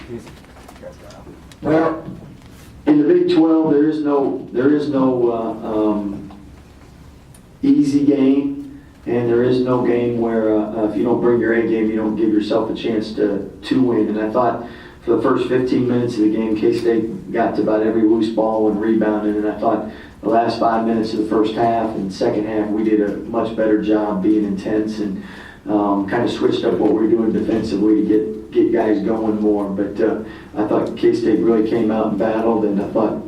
these guys got out? Well, in the Big 12, there is no easy game, and there is no game where if you don't bring your A game, you don't give yourself a chance to win. And I thought for the first 15 minutes of the game, K-State got to about every loose ball and rebounded, and I thought the last 5 minutes of the first half and second half, we did a much better job being intense and kind of switched up what we were doing defensively to get guys going more. But I thought K-State really came out and battled, and I thought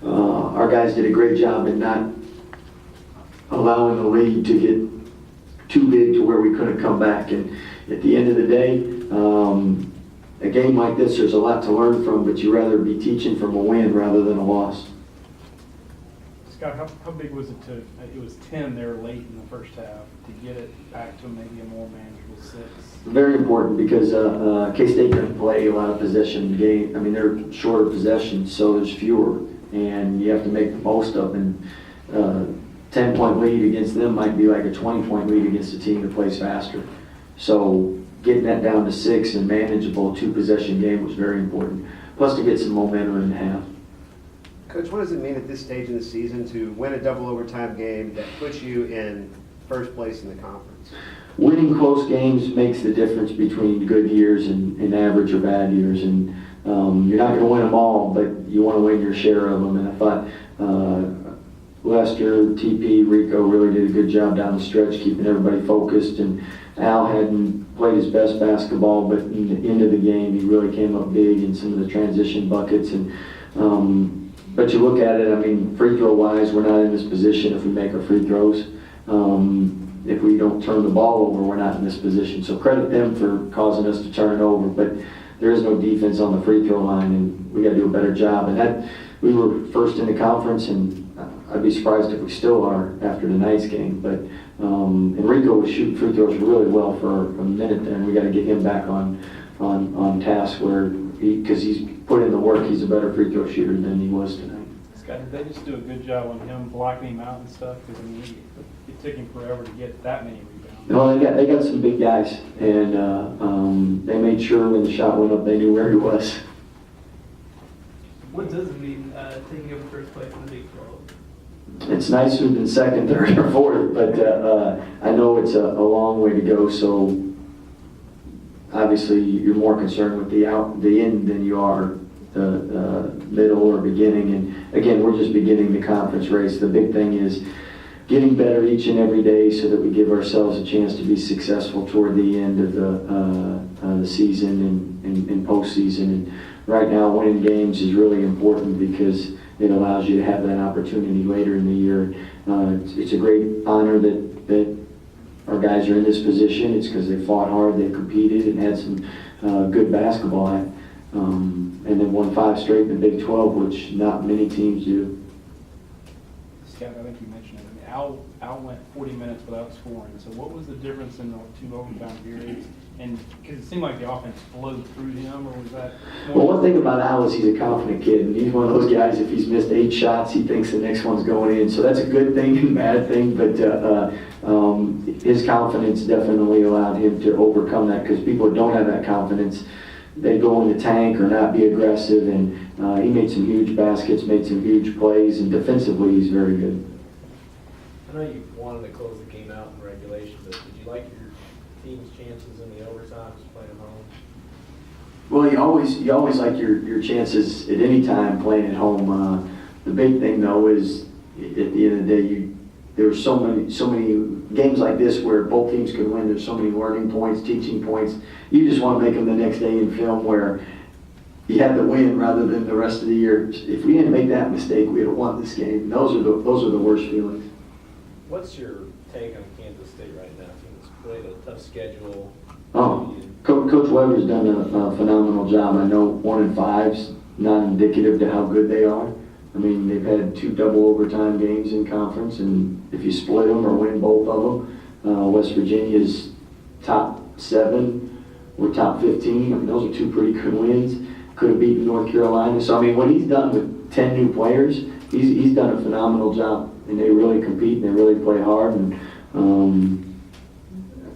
our guys did a great job in not allowing the lead to get too big to where we couldn't come back. And at the end of the day, a game like this, there's a lot to learn from, but you'd rather be teaching from a win rather than a loss. Scott, how big was it it was 10 there late in the first half, to get it back to maybe a more manageable 6? Very important because K-State doesn't play a lot of possession game. I mean, they're shorter possessions, so there's fewer, and you have to make the most of them. 10-point lead against them might be like a 20-point lead against a team that plays faster. So getting that down to 6 and manageable 2-possession game was very important. Plus to get some momentum in the half. Coach, what does it mean at this stage in the season to win a double overtime game that puts you in first place in the conference? Winning close games makes the difference between good years and average or bad years. And you're not going to win them all, but you want to win your share of them. And I thought Lester, TP, Rico really did a good job down the stretch, keeping everybody focused. And Al hadn't played his best basketball, but in the end of the game, he really came up big in some of the transition buckets. And but you look at it, I mean, free throw wise, we're not in this position if we make our free throws. If we don't turn the ball over, we're not in this position. So credit them for causing us to turn it over. But there is no defense on the free throw line, and we got to do a better job. And that we were first in the conference, and I'd be surprised if we still are after tonight's game. But Enrico was shooting free throws really well for a minute there, and we got to get him back on task where because he's put in the work. He's a better free throw shooter than he was tonight. Scott, did they just do a good job on him blocking him out and stuff? Because I mean, it took him forever to get that many rebounds. No, they got some big guys, and they made sure when the shot went up, they knew where he was. What does it mean taking over first place in the Big 12? It's nicer than second, third, or fourth, but I know it's a long way to go. So obviously, you're more concerned with the end than you are the middle or beginning. And again, we're just beginning the conference race. The big thing is getting better each and every day so that we give ourselves a chance to be successful toward the end of the season and postseason. And right now, winning games is really important because it allows you to have that opportunity later in the year. It's a great honor that our guys are in this position. It's because they fought hard, they competed, and had some good basketball. And then won 5 straight in the Big 12, which not many teams do. Scott, I think you mentioned it. I mean, Al went 40 minutes without scoring. So what was the difference in the 2 overtime periods? And because it seemed like the offense flowed through him, or was that? Well, one thing about Al is he's a confident kid, and he's one of those guys, if he's missed 8 shots, he thinks the next one's going in. So that's a good thing and bad thing, but his confidence definitely allowed him to overcome that, because people that don't have that confidence, they go in the tank or not be aggressive, and he made some huge baskets, made some huge plays, and defensively he's very good. I know you wanted to close the game out in regulation, but did you like your team's chances in the overtime just playing at home? Well, you always like your chances at any time playing at home. The big thing though is at the end of the day, there were so many games like this where both teams could win. There's so many learning points, teaching points. You just want to make them the next day in film where you had to win rather than the rest of the year. If we didn't make that mistake, we'd have won this game. Those are the worst feelings. What's your take on Kansas State right now? It's played a tough schedule. Coach Weber's done a phenomenal job. I know 1-5's not indicative to how good they are. I mean, they've had 2 double overtime games in conference, and if you split them or win both of them, West Virginia's top 7, we're top 15. I mean, those are 2 pretty good wins. Could have beaten North Carolina. So, I mean, what he's done with 10 new players, he's done a phenomenal job, and they really compete and they really play hard. And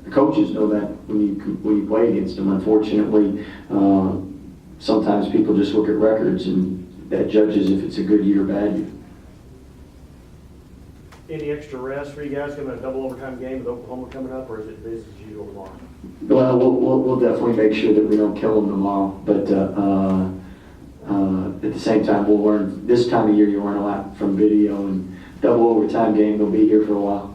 the coaches know that when you play against them. Unfortunately, sometimes people just look at records and that judges if it's a good year or bad year. Any extra rest for you guys, coming a double overtime game with Oklahoma coming up, or is it business as usual tomorrow? Well, we'll definitely make sure that we don't kill them tomorrow, but at the same time, we'll learn, this time of year, you learn a lot from video, and double overtime game, they'll be here for a while.